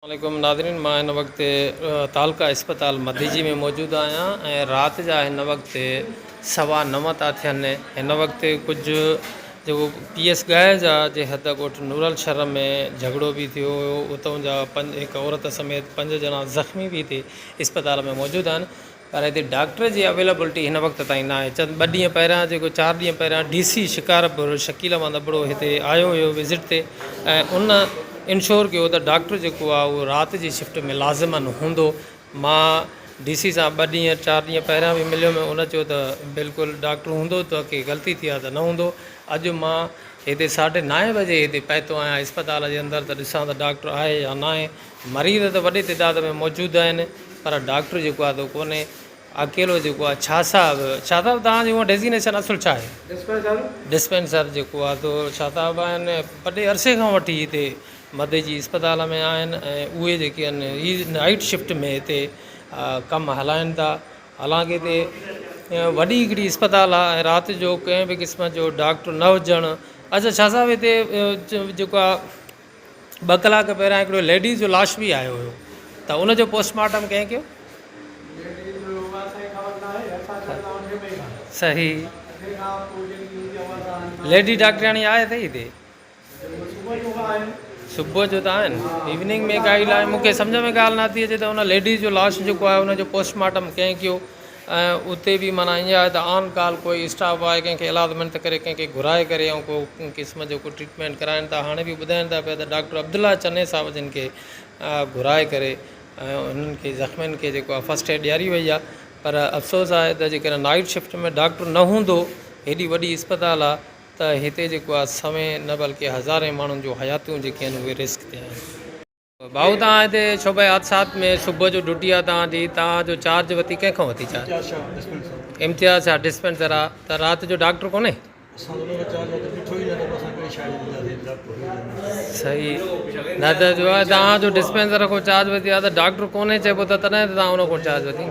वालेकुम नाज़रीन, मां हिन वक़्तु तालका अस्पताल मदीजी में मौजूदु आहियां ऐं राति जा हिन वक़्तु 9:15 था थियनि। हिन वक़्तु कुझु जेको PS गाय जा जे हद ॻोठ नूरल शहर में झगड़ो बि थियो हुयो। उतां जा हिकु औरत समेत 5 ॼणा ज़ख़्मी बि हिते अस्पताल में मौजूदु आहिनि, पर हिते डॉक्टर जी अवेलेबिलिटी हिन वक़्त ताईं न आहे। 2 ॾींहं पहिरियां जेको 4 ॾींहं पहिरियां DC शिकारपुर शकील मंदबड़ो हिते आयो हुयो विज़िट ते, ऐं उन इंश्योर कयो त डॉक्टर जेको आहे उहो राति जी शिफ्ट में लाज़िमन हूंदो। मां DC सां 2 ॾींहं 4 ॾींहं पहिरियां बि मिलियुमि, उन चयो त बिल्कुलु डॉक्टर हूंदो त की ग़लती थी आहे त न हूंदो। अॼु मां हिते 9:30 बजे हिते पहुतो आहियां अस्पताल जे अंदरि, त ॾिसां त डॉक्टर आहे या न आहे। मरीज़ त वॾी तइदाद में मौजूदु आहिनि, पर डॉक्टर जेको आहे त कोन्हे। अकेलो जेको आहे छा साहब तव्हांजो उहो डेज़िग्नेशन असुलु छा आहे? डिस्पेंसर जेको आहे त छा साहब आहिनि, वॾे अरसे खां वठी हिते मदीजी अस्पताल में आहिनि ऐं उहे जेके आहिनि ही नाइट शिफ्ट में हिते कमु हलाइनि था। हालांकि हिते वॾी हिकिड़ी अस्पताल आहे ऐं राति जो कंहिं बि क़िस्म जो डॉक्टर न हुजणु। अच्छा छा साहब, हिते जेको आहे 2 कलाक पहिरियां हिकिड़ो लेडीज़ जो लाश बि आयो हुयो, त उनजो पोस्टमार्टम कंहिं कयो? सही, लेडी डॉक्टराणी आहे त हिते सुबुह जो त आहिनि, इवनिंग में काई लाइ मूंखे सम्झ में ॻाल्हि नथी अचे त उन लेडीज़ जो लाश जेको आहे उनजो पोस्टमार्टम कंहिं कयो। ऐं उते बि माना ईअं आहे त ऑन कॉल कोई स्टाफ आहे, कंहिंखे इलाजमेंट करे कंहिंखे घुराए करे ऐं को क़िस्म जो को ट्रीटमेंट कराइनि था। हाणे बि ॿुधाइनि था पिया त डॉक्टर अब्दुल्ला चने साहब जिन खे घुराए करे ऐं उन्हनि खे ज़ख़्मियुनि खे जेको आहे फस्ट एड ॾियारी वई आहे। पर अफ़सोस आहे त जेकर नाइट शिफ्ट में डॉक्टर न हूंदो, हेॾी वॾी अस्पताल आहे, त हिते जेको आहे समय न बल्कि हज़ारे माण्हुनि जो हयातियूं जेके आहिनि उहे रिस्क ते आहिनि। भाऊ तव्हां हिते छो भाई हादसात में सुबुह जो ड्यूटी आहे तव्हांजी, तव्हांजो चार्ज वरिती कंहिंखां वरिती चार्ज? इम्तियाज़ छा डिस्पेंसर आहे, त राति जो डॉक्टर कोन्हे? सही, न त जो आहे तव्हांजो डिस्पेंसर खां चार्ज वरिती आहे त डॉक्टर कोन्हे चइबो, त तॾहिं त तव्हां उन खां चार्ज वरिती।